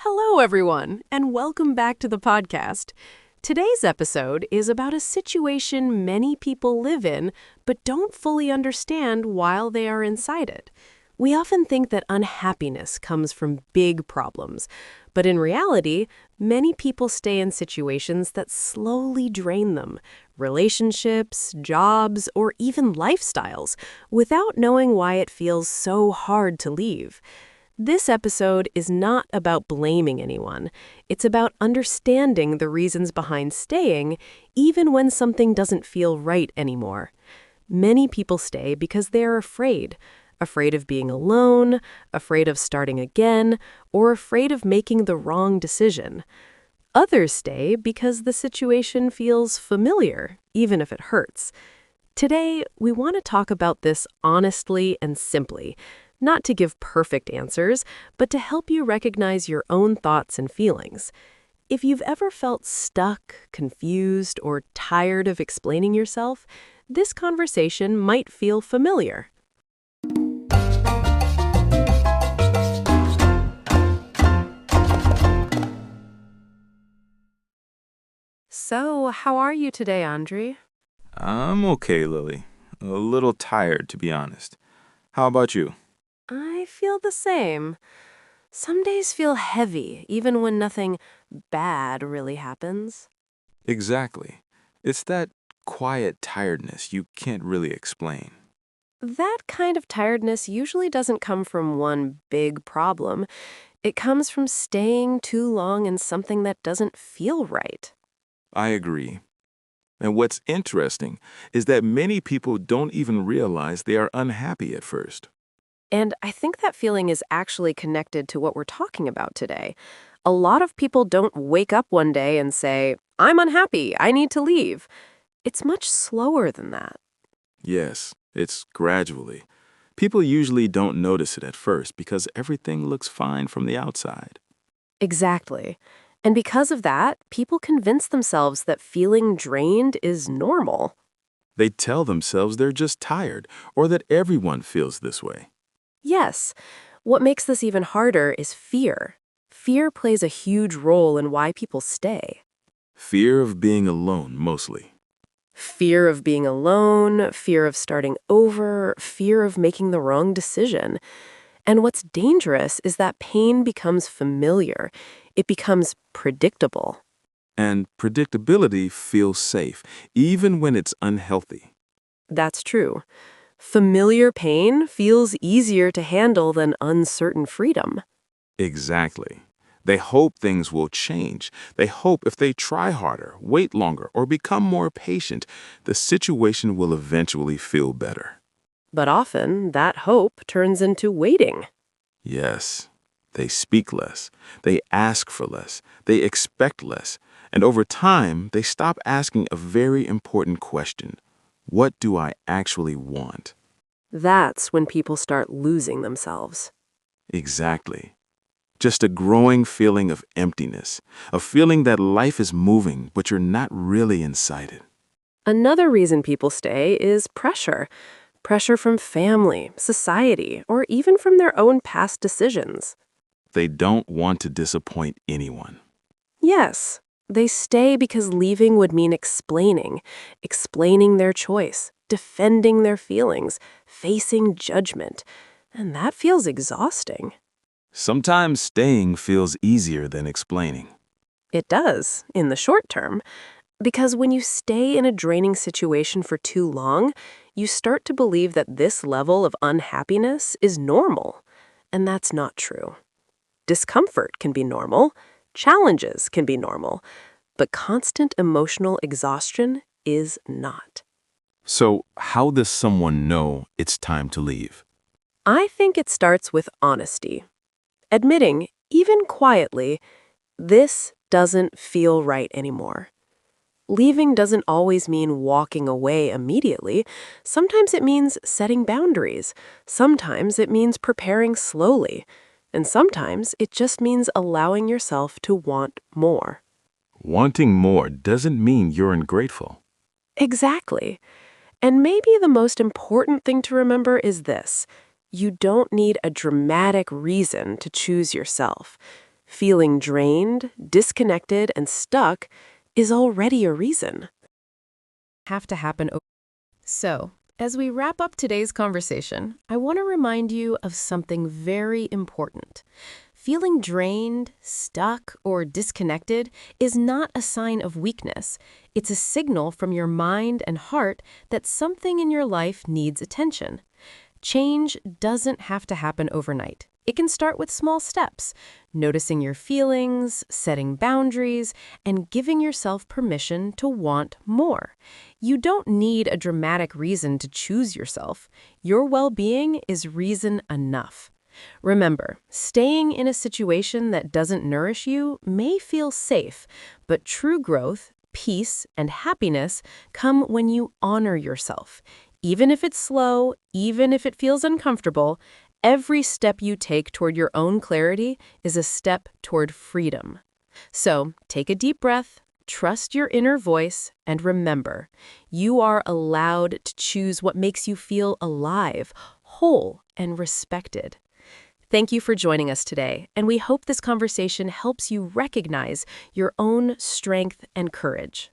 Hello, everyone, and welcome back to the podcast. Today's episode is about a situation many people live in but don't fully understand while they are inside it. We often think that unhappiness comes from big problems, but in reality, many people stay in situations that slowly drain them, relationships, jobs, or even lifestyles, without knowing why it feels so hard to leave. This episode is not about blaming anyone. It's about understanding the reasons behind staying, even when something doesn't feel right anymore. Many people stay because they are afraid of being alone, afraid of starting again, or afraid of making the wrong decision. Others stay because the situation feels familiar, even if it hurts. Today, we want to talk about this honestly and simply, not to give perfect answers, but to help you recognize your own thoughts and feelings. If you've ever felt stuck, confused, or tired of explaining yourself, this conversation might feel familiar. So, how are you today, Andre? I'm okay, Lily. A little tired, to be honest. How about you? I feel the same. Some days feel heavy, even when nothing bad really happens. Exactly. It's that quiet tiredness you can't really explain. That kind of tiredness usually doesn't come from one big problem. It comes from staying too long in something that doesn't feel right. I agree. And what's interesting is that many people don't even realize they are unhappy at first. And I think that feeling is actually connected to what we're talking about today. A lot of people don't wake up one day and say, I'm unhappy, I need to leave. It's much slower than that. Yes, it's gradually. People usually don't notice it at first because everything looks fine from the outside. Exactly. And because of that, people convince themselves that feeling drained is normal. They tell themselves they're just tired or that everyone feels this way. Yes. What makes this even harder is fear. Fear plays a huge role in why people stay. Fear of being alone, mostly. Fear of being alone, fear of starting over, fear of making the wrong decision. And what's dangerous is that pain becomes familiar. It becomes predictable. And predictability feels safe, even when it's unhealthy. That's true. Familiar pain feels easier to handle than uncertain freedom. Exactly. They hope things will change. They hope if they try harder, wait longer, or become more patient, the situation will eventually feel better. But often, that hope turns into waiting. Yes, they speak less. They ask for less. They expect less. And over time, they stop asking a very important question. What do I actually want? That's when people start losing themselves. Exactly. Just a growing feeling of emptiness, a feeling that life is moving, but you're not really inside it. Another reason people stay is pressure. Pressure from family, society, or even from their own past decisions. They don't want to disappoint anyone. Yes, they stay because leaving would mean explaining their choice, defending their feelings, facing judgment. And that feels exhausting. Sometimes staying feels easier than explaining. It does, in the short term, because when you stay in a draining situation for too long, you start to believe that this level of unhappiness is normal. And that's not true. Discomfort can be normal, challenges can be normal, but constant emotional exhaustion is not. So, how does someone know it's time to leave? I think it starts with honesty. Admitting, even quietly, this doesn't feel right anymore. Leaving doesn't always mean walking away immediately. Sometimes it means setting boundaries. Sometimes it means preparing slowly. And sometimes it just means allowing yourself to want more. Wanting more doesn't mean you're ungrateful. Exactly. And maybe the most important thing to remember is this. You don't need a dramatic reason to choose yourself. Feeling drained, disconnected, and stuck is already a reason. Have to happen. So, as we wrap up today's conversation, I want to remind you of something very important. Feeling drained, stuck, or disconnected is not a sign of weakness. It's a signal from your mind and heart that something in your life needs attention. Change doesn't have to happen overnight. It can start with small steps, noticing your feelings, setting boundaries, and giving yourself permission to want more. You don't need a dramatic reason to choose yourself. Your well-being is reason enough. Remember, staying in a situation that doesn't nourish you may feel safe, but true growth, peace, and happiness come when you honor yourself. Even if it's slow, even if it feels uncomfortable, every step you take toward your own clarity is a step toward freedom. So, take a deep breath, trust your inner voice, and remember, you are allowed to choose what makes you feel alive, whole, and respected. Thank you for joining us today, and we hope this conversation helps you recognize your own strength and courage.